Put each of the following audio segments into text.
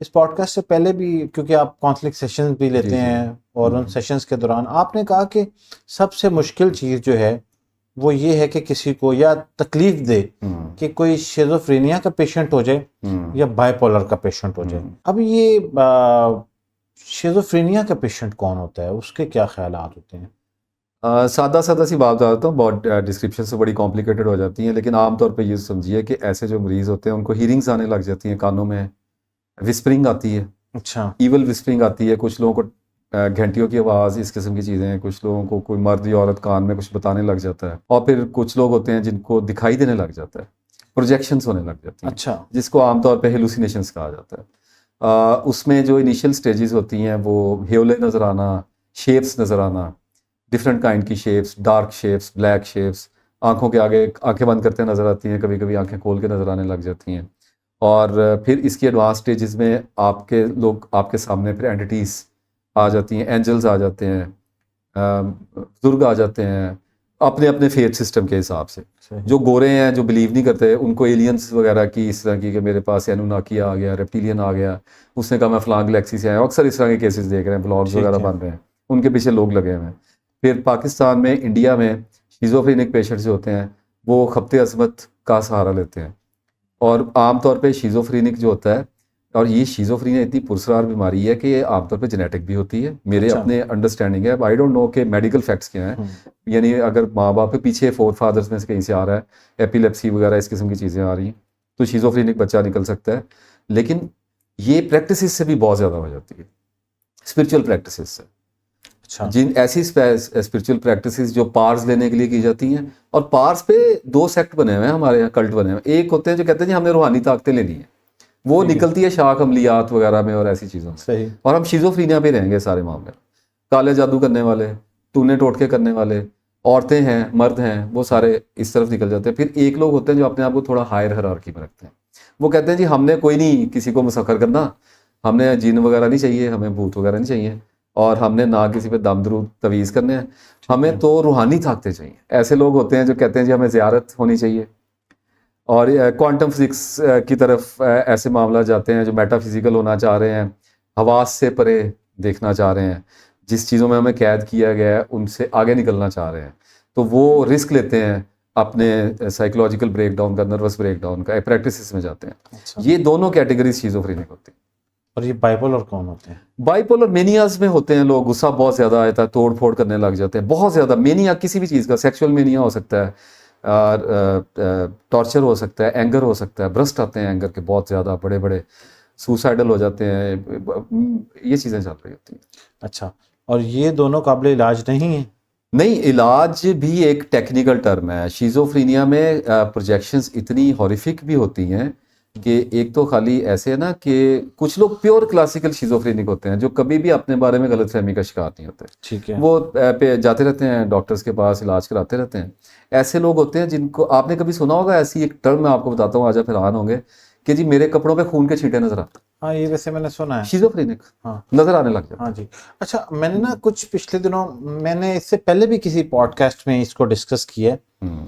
इस पॉडकास्ट से पहले भी, क्योंकि आप काउंसलिंग सेशंस भी लेते जी हैं और उन सेशंस के दौरान आपने कहा कि सबसे मुश्किल चीज़ जो है वो ये है कि किसी को या तकलीफ दे कि कोई शिज़ोफ्रेनिया का पेशेंट हो जाए या बाइपोलर का पेशेंट हो जाए। अब ये शिज़ोफ्रेनिया का पेशेंट कौन होता है, उसके क्या ख्यालात होते हैं? सादा सादा सी बात बताता हूँ, बहुत डिस्क्रिप्शन से बड़ी कॉम्प्लिकेटेड हो जाती हैं, लेकिन आमतौर पे ये समझिए कि ऐसे जो मरीज़ होते हैं उनको हीरिंग्स आने लग जाती हैं, कानों में विस्परिंग आती है, अच्छा। ईवल विस्परिंग आती है, कुछ लोगों को घंटियों की आवाज़, इस किस्म की चीज़ें हैं, कुछ लोगों को कोई मर्द या औरत कान में कुछ बताने लग जाता है, और फिर कुछ लोग होते हैं जिनको दिखाई देने लग जाता है, प्रोजेक्शंस होने लग जाती हैं। अच्छा। जिसको आमतौर पे हेलुसिनेशंस कहा जाता है। उसमें जो इनिशियल स्टेजेस होती हैं वो ह्योले नज़र आना, शेप्स नज़र आना, डिफरेंट काइंड की shapes, dark shapes, black shapes, आंखों के आगे आंखें बंद करते नज़र आती हैं, कभी कभी आंखें खोल के नज़र आने लग जाती हैं। और फिर इसकी एडवांस स्टेजेस में आपके सामने फिर एंटिटीज़ आ जाती हैं, एंजल्स आ जाते हैं, बुजुर्ग आ जाते हैं, अपने अपने फेथ सिस्टम के हिसाब से। जो गोरे हैं, जो बिलीव नहीं करते, उनको एलियंस वगैरह की इस तरह की कि मेरे पास एनुनाकी आ गया, रेप्टिलियन आ गया, उसने कहा मैं फलां गैलेक्सी से आया, अक्सर इस तरह के केसेस देख रहे हैं, ब्लॉग्स वगैरह बन रहे हैं, उनके पीछे लोग लगे हुए हैं। फिर पाकिस्तान में, इंडिया में शिज़ोफ्रेनिक पेशेंट्स जो होते हैं वो खप्ते अज़मत का सहारा लेते हैं, और आमतौर पे शिज़ोफ्रेनिक जो होता है, और ये शिज़ोफ्रेनिया इतनी पुरस्कार बीमारी है कि ये आमतौर पे जेनेटिक भी होती है, मेरे अपने अंडरस्टैंडिंग है, आई डोंट नो कि मेडिकल फैक्ट्स क्या हैं, यानी अगर माँ बाप के पीछे फोर फादर्स में से कहीं से आ रहा है, एपिलेप्सी वगैरह इस किस्म की चीज़ें आ रही हैं, तो शिज़ोफ्रेनिक बच्चा निकल सकता है। लेकिन ये प्रैक्टिस से भी बहुत ज़्यादा हो जाती है, स्पिरिचुअल प्रैक्टिस से। अच्छा। जिन ऐसी स्पिरिचुअल प्रैक्टिसेस जो पार्स लेने के लिए की जाती हैं, और पार्स पे दो सेक्ट बने हुए हैं हमारे यहाँ, कल्ट बने हुए हैं। एक होते हैं जो कहते हैं जी हमने रूहानी ताकतें लेनी है, वो निकलती है शाख अमलियात वगैरह में और ऐसी चीज़ों में, सही। और हम शिज़ोफ्रेनिया पे रहेंगे सारे मामले। काले जादू करने वाले, टूने टोटके करने वाले, औरतें हैं, मर्द हैं, वो सारे इस तरफ निकल जाते हैं। फिर एक लोग होते हैं जो अपने आप को थोड़ा हायर हायरार्की में रखते हैं, वो कहते हैं जी हमने कोई नहीं किसी को मुसक्खर करना, हमने जिन वगैरह नहीं चाहिए, हमें भूत वगैरह नहीं चाहिए, और हमने ना किसी पे दम दरूद तवीज़ करने हैं, हमें तो रूहानी ताकतें चाहिए। ऐसे लोग होते हैं जो कहते हैं जी हमें ज़ियारत होनी चाहिए। और क्वांटम फिजिक्स की तरफ ऐसे मामला जाते हैं जो मेटाफिजिकल होना चाह रहे हैं, हवास से परे देखना चाह रहे हैं, जिस चीज़ों में हमें कैद किया गया है उनसे आगे निकलना चाह रहे हैं, तो वो रिस्क लेते हैं अपने साइकोलॉजिकल ब्रेकडाउन का, नर्वस ब्रेकडाउन का, प्रैक्टिस में जाते हैं। अच्छा। ये दोनों कैटेगरी शिज़ोफ्रेनिक होती हैं। और ये बाइपोलर कौन होते हैं? बाइपोलर मेनियाज में होते हैं लोग, गुस्सा बहुत ज़्यादा आता है, तोड़ फोड़ करने लग जाते हैं, बहुत ज़्यादा मेनिया, किसी भी चीज़ का, सेक्सुअल मेनिया हो सकता है, टॉर्चर हो सकता है, एंगर हो सकता है, ब्रस्ट आते हैं एंगर के बहुत ज़्यादा बड़े बड़े, सुसाइडल हो जाते हैं, ये चीज़ें चल रही होती हैं। अच्छा। और ये दोनों काबिल इलाज नहीं है? नहीं, इलाज भी एक टेक्निकल टर्म है। शिज़ोफ्रेनिया में प्रोजेक्शंस इतनी हॉरिफिक भी होती हैं कि एक तो खाली ऐसे है ना कि कुछ लोग प्योर क्लासिकल शिज़ोफ्रेनिक होते हैं जो कभी भी अपने बारे में गलतफहमी का शिकार नहीं होते। ठीक है। वो पे जाते रहते हैं डॉक्टर्स के पास, इलाज कराते रहते हैं। ऐसे लोग होते हैं जिनको आपने कभी सुना होगा, ऐसी एक टर्म मैं आपको बताता हूँ, आज आप हैरान होंगे कि जी मेरे कपड़ों पे खून के छींटे नजर आते हैं। हाँ, ये वैसे मैंने सुना है। शिज़ोफ्रेनिक हाँ। नजर आने लग जाता हाँ है। जी। अच्छा, मैंने ना कुछ पिछले दिनों, मैंने इससे पहले भी किसी पॉडकास्ट में इसको डिस्कस किया है।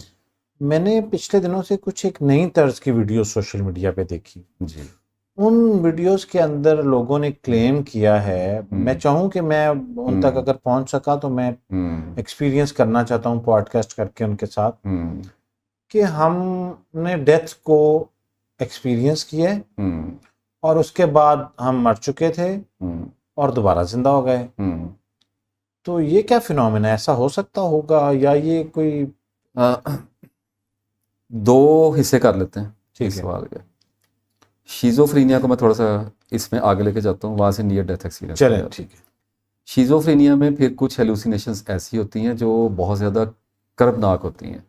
मैंने पिछले दिनों से कुछ एक नई तर्ज की वीडियो सोशल मीडिया पे देखी। जी। उन वीडियोस के अंदर लोगों ने क्लेम किया है, मैं चाहूँ कि मैं उन तक अगर पहुंच सका तो मैं एक्सपीरियंस करना चाहता हूँ पॉडकास्ट करके उनके साथ, कि हमने डेथ को एक्सपीरियंस किया है और उसके बाद हम मर चुके थे और दोबारा जिंदा हो गए। तो ये क्या फिनोमेना, ऐसा हो सकता होगा या ये कोई? दो हिस्से कर लेते हैं ठीक इस है। सवाल के। शिज़ोफ्रेनिया को मैं थोड़ा सा इसमें आगे लेके जाता हूँ, वहाँ से नियर डेथ एक्सपीरियंस। चले, ठीक है। शिज़ोफ्रेनिया में फिर कुछ हेलुसिनेशंस ऐसी होती हैं जो बहुत ज़्यादा कर्बनाक होती हैं।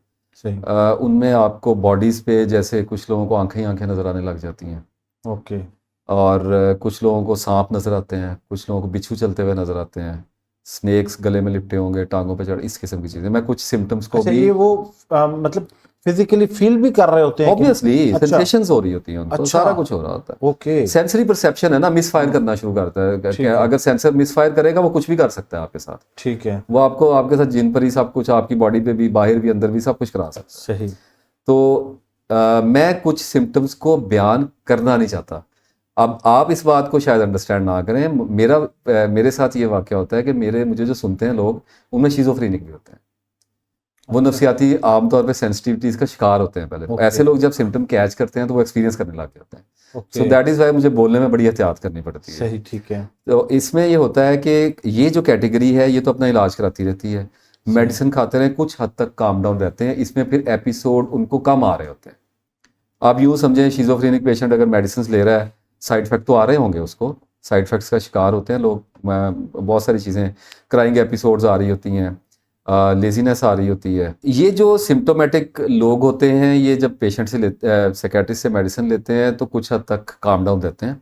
सही। उनमें आपको बॉडीज़ पे जैसे कुछ लोगों को आंखें ही आंखें नज़र आने लग जाती हैं, ओके। और कुछ लोगों को सांप नज़र आते हैं, कुछ लोगों को बिच्छू चलते हुए नज़र आते हैं, स्नेक्स गले में लिपटे होंगे, टांगों पे चढ़, इस किस्म की चीज़ें। मैं कुछ सिम्टम्स को अच्छा, भी, ये वो मतलब फिजिकली फील भी कर रहे होते हैं कि? ऑब्वियसली अच्छा। सेंसेशंस हो रही होती हैं उनको, अच्छा। सारा कुछ हो रहा होता है। ओके। सेंसरी परसेप्शन है ना, मिस फायर करना शुरू करता है ठीक है। अगर सेंसर मिस फायर करेगा वो कुछ भी कर सकता है आपके साथ। ठीक है। वो आपको, आपके साथ जिन पर ही सब कुछ, आपकी बॉडी पे भी, बाहर भी, अंदर भी, सब कुछ करा सकता है। सही। तो मैं कुछ सिम्टम्स को बयान करना नहीं चाहता, अब आप इस बात को शायद अंडरस्टैंड ना करें, मेरे साथ ये वाक़या होता है कि मुझे जो सुनते हैं लोग, उनमें शिज़ोफ्रेनिक भी होते हैं। वो नफ्सियाती आमतौर पे सेंसिटिविटीज़ का शिकार होते हैं पहले। Okay. ऐसे लोग जब सिम्टम कैच करते हैं तो वो एक्सपीरियंस करने लग जाते हैं। Okay. So that is why मुझे बोलने में बड़ी एहतियात करनी पड़ती है। सही, ठीक है। तो इसमें ये होता है कि ये जो कैटेगरी है ये तो अपना इलाज कराती रहती है, मेडिसिन खाते रहें, कुछ हद तक काम डाउन रहते हैं, इसमें फिर एपिसोड उनको कम आ रहे होते हैं। आप यूँ समझें, शिज़ोफ्रेनिक पेशेंट अगर मेडिसिन ले रहा है, साइड इफेक्ट तो आ रहे होंगे उसको, साइड इफेक्ट्स का शिकार होते हैं लोग, बहुत सारी चीज़ें, क्राइंग एपिसोड्स आ रही होती हैं, लेजीनेस आ रही होती है। ये जो सिम्टोमेटिक लोग होते हैं, ये जब पेशेंट से साइकियाट्रिस्ट से मेडिसिन लेते हैं तो कुछ हद तक काम डाउन रहते हैं,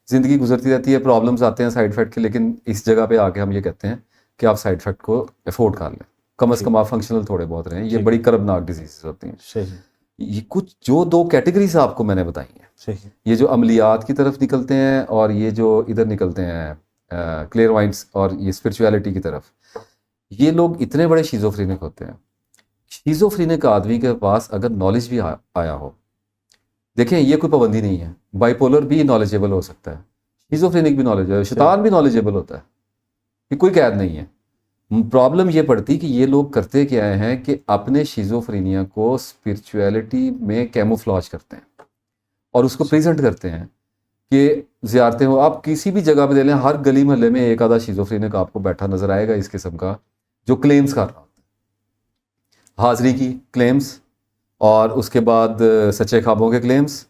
ज़िंदगी गुजरती रहती है, प्रॉब्लम्स आते हैं साइड इफेक्ट के, लेकिन इस जगह पे आके हम ये कहते हैं कि आप साइड इफेक्ट को अफोर्ड कर लें, कम से कम आप फंक्शनल थोड़े बहुत रहें। ये बड़ी कर्बनाक डिजीज़ होती हैं। सही, ये कुछ जो 2 कैटेगरीज आपको मैंने बताई हैं, सही, ये जो अमलियात की तरफ निकलते हैं और ये जो इधर निकलते हैं क्लेयरवाइंट्स और ये स्पिरिचुअलिटी की तरफ, ये लोग इतने बड़े शिज़ोफ्रेनिक होते हैं। शिज़ोफ्रेनिक आदमी के पास अगर नॉलेज भी आया हो, देखें ये कोई पाबंदी नहीं है, बाइपोलर भी नॉलेजेबल हो सकता है, शिज़ोफ्रेनिक भी नॉलेजेबल, शैतान भी नॉलेजेबल होता है, ये कोई कैद नहीं है। प्रॉब्लम ये पड़ती कि ये लोग करते क्या हैं कि अपने शिज़ोफ्रेनिया को स्पिरिचुअलिटी में कैमोफ्लेज करते हैं और उसको प्रेजेंट करते हैं कि ज़ियारतें हो, आप किसी भी जगह पे दे लें, हर गली मोहल्ले में एक आधा शिज़ोफ्रेनिक आपको बैठा नजर आएगा इस किस्म का, जो क्लेम्स कर रहा होता है, हाज़री की क्लेम्स, और उसके बाद सच्चे ख्वाबों के क्लेम्स,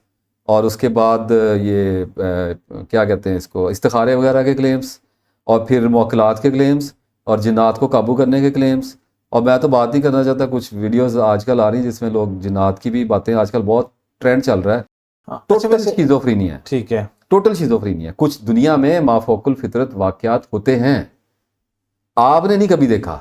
और उसके बाद ये क्या कहते हैं इसको, इस्तिखारे वगैरह के क्लेम्स, और फिर मौकलात के क्लेम्स, और जिन्नात को काबू करने के क्लेम्स। और मैं तो बात नहीं करना चाहता, कुछ वीडियोस आजकल आ रही हैं जिसमें लोग जिन्नात की भी बातें, आजकल बहुत ट्रेंड चल रहा है। हाँ, टोटल शिज़ोफ्रेनिया है, ठीक है, टोटल शिज़ोफ्रेनिया है। कुछ दुनिया में माफौकुल फितरत वाक़यात होते हैं, आपने नहीं कभी देखा।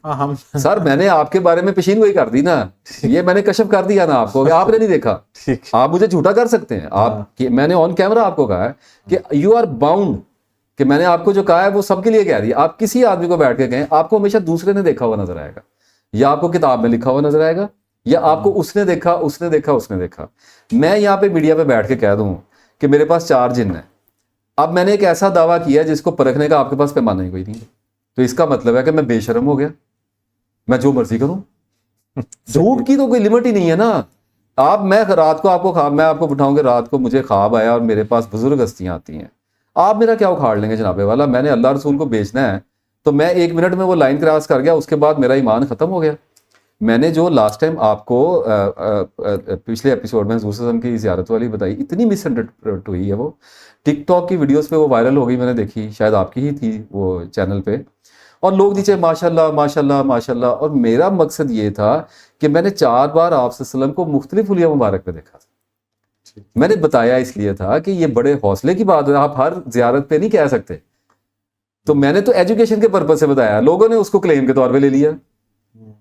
हाँ, हम सर मैंने आपके बारे में पेशीन गोई कर दी ना, ये मैंने कशफ कर दिया ना आपको कि आपने नहीं देखा। ठीक, आप मुझे झूठा कर सकते हैं, मैंने ऑन कैमरा आपको कहा है कि यू आर बाउंड, कि मैंने आपको जो कहा है वो सबके लिए कह दिया। आप किसी आदमी को बैठ के कहें, आपको हमेशा दूसरे ने देखा हुआ नजर आएगा, या आपको किताब में लिखा हुआ नजर आएगा, या आपको उसने देखा, उसने देखा, उसने देखा। मैं यहाँ पे मीडिया पे बैठ के कह दूं कि मेरे पास 4 जिन्न है, अब मैंने एक ऐसा दावा किया जिसको परखने का आपके पास पैमाना ही कोई नहीं है, तो इसका मतलब है कि मैं बेशर्म हो गया, मैं जो मर्जी करूं। झूठ की तो कोई लिमिट ही नहीं है ना। मैं रात को मैं आपको बिठाऊंगा, रात को मुझे ख्वाब आया और मेरे पास बुजुर्ग हस्तियां आती हैं, आप मेरा क्या उखाड़ लेंगे जनाबे वाला। मैंने अल्लाह रसूल को बेचना है, तो मैं 1 मिनट में वो लाइन क्रॉस कर गया, उसके बाद मेरा ईमान खत्म हो गया। मैंने जो लास्ट टाइम आपको पिछले एपिसोड में हुज़ूर सल्लल्लाहु अलैहि वसल्लम की ज़ियारत वाली बताई, इतनी मिसअंडरस्टूड हुई है वो, टिकटॉक की वीडियोस पे वो वायरल हो गई, मैंने देखी, शायद आपकी ही थी वो चैनल पे, और लोग नीचे माशाल्लाह माशाल्लाह माशाल्लाह। और मेरा मकसद ये था कि मैंने 4 बार आप सल्लल्लाहु अलैहि वसल्लम को मुख्तलिफ हुलिया मुबारक पे देखा था। मैंने बताया इसलिए था कि ये बड़े हौसले की बात है, आप हर ज़ियारत पे नहीं कह सकते। तो मैंने तो एजुकेशन के पर्पज से बताया, लोगों ने उसको क्लेम के तौर पे ले लिया।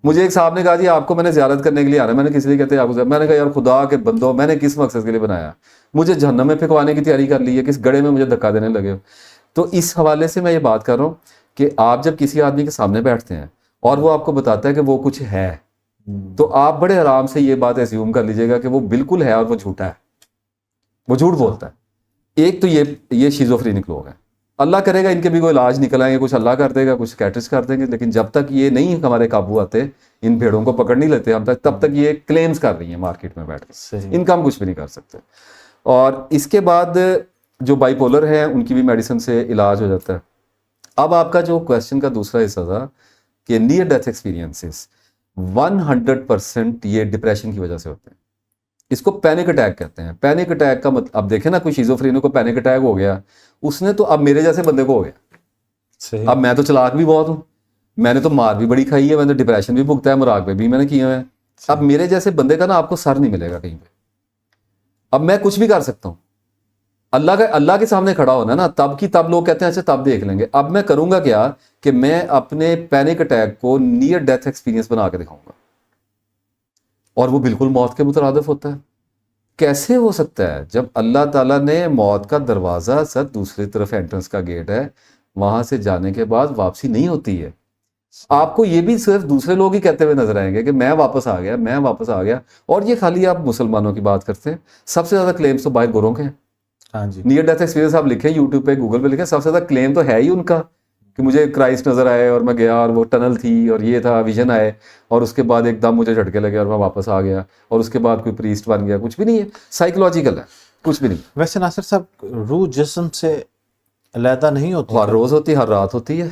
मुझे एक साहब ने कहा जी आपको मैंने ज़ियारत करने के लिए आना है, मैंने किस लिए कहते हैं आपको, मैंने कहा यार खुदा के बंदो, मैंने किस मकसद के लिए बनाया, मुझे जहन्नम में फेंकवाने की तैयारी कर ली है, किस गड़े में मुझे धक्का देने लगे हो। तो इस हवाले से मैं ये बात कर रहा हूँ कि आप जब किसी आदमी के सामने बैठते हैं और वो आपको बताता है कि वो कुछ है, तो आप बड़े आराम से ये बात एज्यूम कर लीजिएगा कि वो बिल्कुल है और वो झूठा है, वो झूठ बोलता है। एक तो ये शिज़ोफ्रेनिक लोग हैं, अल्लाह करेगा इनके भी कोई इलाज निकल आएंगे, कुछ अल्लाह कर देगा, कुछ कैटरिस्ट कर देंगे, लेकिन जब तक ये नहीं हमारे काबू आते, इन भेड़ों को पकड़ नहीं लेते हम तक, तब तक ये क्लेम्स कर रही हैं मार्केट में बैठ के, इनका हम कुछ भी नहीं कर सकते। और इसके बाद जो बाइपोलर हैं उनकी भी मेडिसिन से इलाज हो जाता है। अब आपका जो क्वेश्चन का दूसरा हिस्सा था कि नियर डेथ एक्सपीरियंसेस 100% ये डिप्रेशन की वजह से होते हैं, इसको पैनिक अटैक कहते हैं। पैनिक अटैक का मतलब, अब देखें ना, कोई शिज़ोफ्रेनिक को पैनिक अटैक हो गया, उसने तो अब मेरे जैसे बंदे को हो गया। अब मैं तो चालाक भी बहुत हूं, मैंने तो मार भी बड़ी खाई है, मैंने डिप्रेशन भी भुगता है, मुराकबे भी मैंने किए हुए हैं। अब मेरे जैसे बंदे का ना आपको सर नहीं मिलेगा कहीं पे। अब मैं कुछ भी कर सकता हूं, अल्लाह के सामने खड़ा होना ना, तब की तब लोग कहते हैं अच्छा तब देख लेंगे। अब मैं करूंगा क्या कि मैं अपने पैनिक अटैक को नियर डेथ एक्सपीरियंस बना के दिखाऊंगा, और वो बिल्कुल मौत के मुतरादिफ होता है। कैसे हो सकता है जब अल्लाह ताला ने मौत का दरवाज़ा सर दूसरी तरफ एंट्रेंस का गेट है, वहां से जाने के बाद वापसी नहीं होती है। आपको ये भी सिर्फ दूसरे लोग ही कहते हुए नजर आएंगे कि मैं वापस आ गया, मैं वापस आ गया, और ये खाली आप मुसलमानों की बात करते हैं। सबसे ज़्यादा क्लेम्स तो बाहर गोरों के हैं। हाँ जी। नियर डेथ एक्सपीरियंस आप लिखें यूट्यूब पे, गूगल पे लिखें, सबसे ज़्यादा क्लेम तो है ही उनका कि मुझे क्राइस्ट नज़र आए और मैं गया और वो टनल थी और ये था, विजन आए और उसके बाद एकदम मुझे झटके लगे और मैं वापस आ गया और उसके बाद कोई प्रीस्ट बन गया। कुछ भी नहीं है, साइकोलॉजिकल है, कुछ भी नहीं। वैसे नासिर साहब, रूह जिस्म से अलहदा नहीं होती? हर रोज़ होती है, हर रात होती है।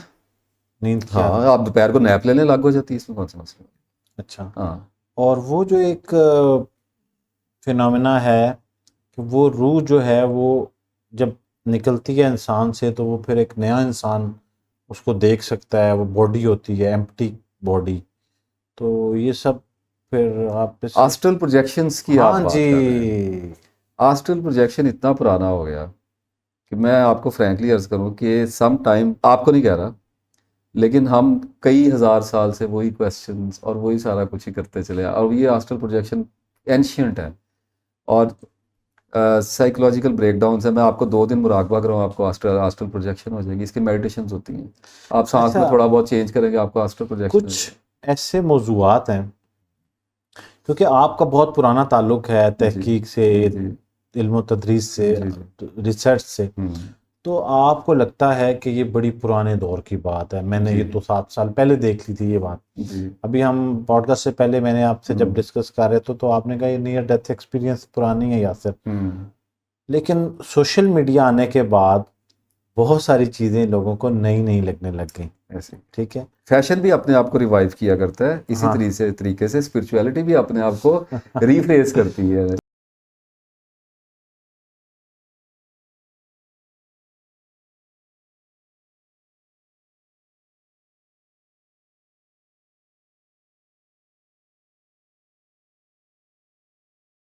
नींद की हाँ, आदत। आप दोपहर को नैप लेने लग हो जाती है, इसमें कौन सा मसला है? अच्छा। हाँ। और वो जो एक फिनोमेना है कि वो रूह जो है वो जब निकलती है इंसान से तो वो फिर एक नया इंसान उसको देख सकता है, वो बॉडी होती है एम्प्टी बॉडी, तो ये सब फिर आप आस्ट्रल प्रोजेक्शंस की आप हाँ बात जी। कर रहे हैं। आस्ट्रल प्रोजेक्शन इतना पुराना हो गया कि मैं आपको फ्रैंकली अर्ज करूं कि सम टाइम, आपको नहीं कह रहा, लेकिन हम कई हज़ार साल से वही क्वेश्चंस और वही सारा कुछ ही करते चले और ये आस्ट्रल प्रोजेक्शन एंशियंट है और साइकोलॉजिकल ब्रेकडाउन है। मैं आपको 2 दिन मुराकबा करूँ, आपको आस्ट्रल प्रोजेक्शन हो जाएगी। इसकी मेडिटेशन होती हैं, आप सांस में थोड़ा बहुत चेंज करेंगे, आपको आस्ट्रल प्रोजेक्शन कुछ ऐसे मौजूआत हैं क्योंकि आपका बहुत पुराना ताल्लुक है तहकीक से, इल्म व तदरीस से, रिसर्च से, तो आपको लगता है कि ये बड़ी पुराने दौर की बात है। मैंने ये तो 7 साल पहले देख ली थी ये बात। अभी हम पॉडकास्ट से पहले मैंने आपसे जब डिस्कस कर रहे थे तो आपने कहा ये नियर डेथ एक्सपीरियंस पुरानी है यासिर, लेकिन सोशल मीडिया आने के बाद बहुत सारी चीज़ें लोगों को नई नई लगने लग गई। ऐसे ठीक है, फैशन भी अपने आप को रिवाइव किया करता है, इसी हाँ। तरीके से स्पिरिचुअलिटी भी अपने आप को रिफ्रेश करती है।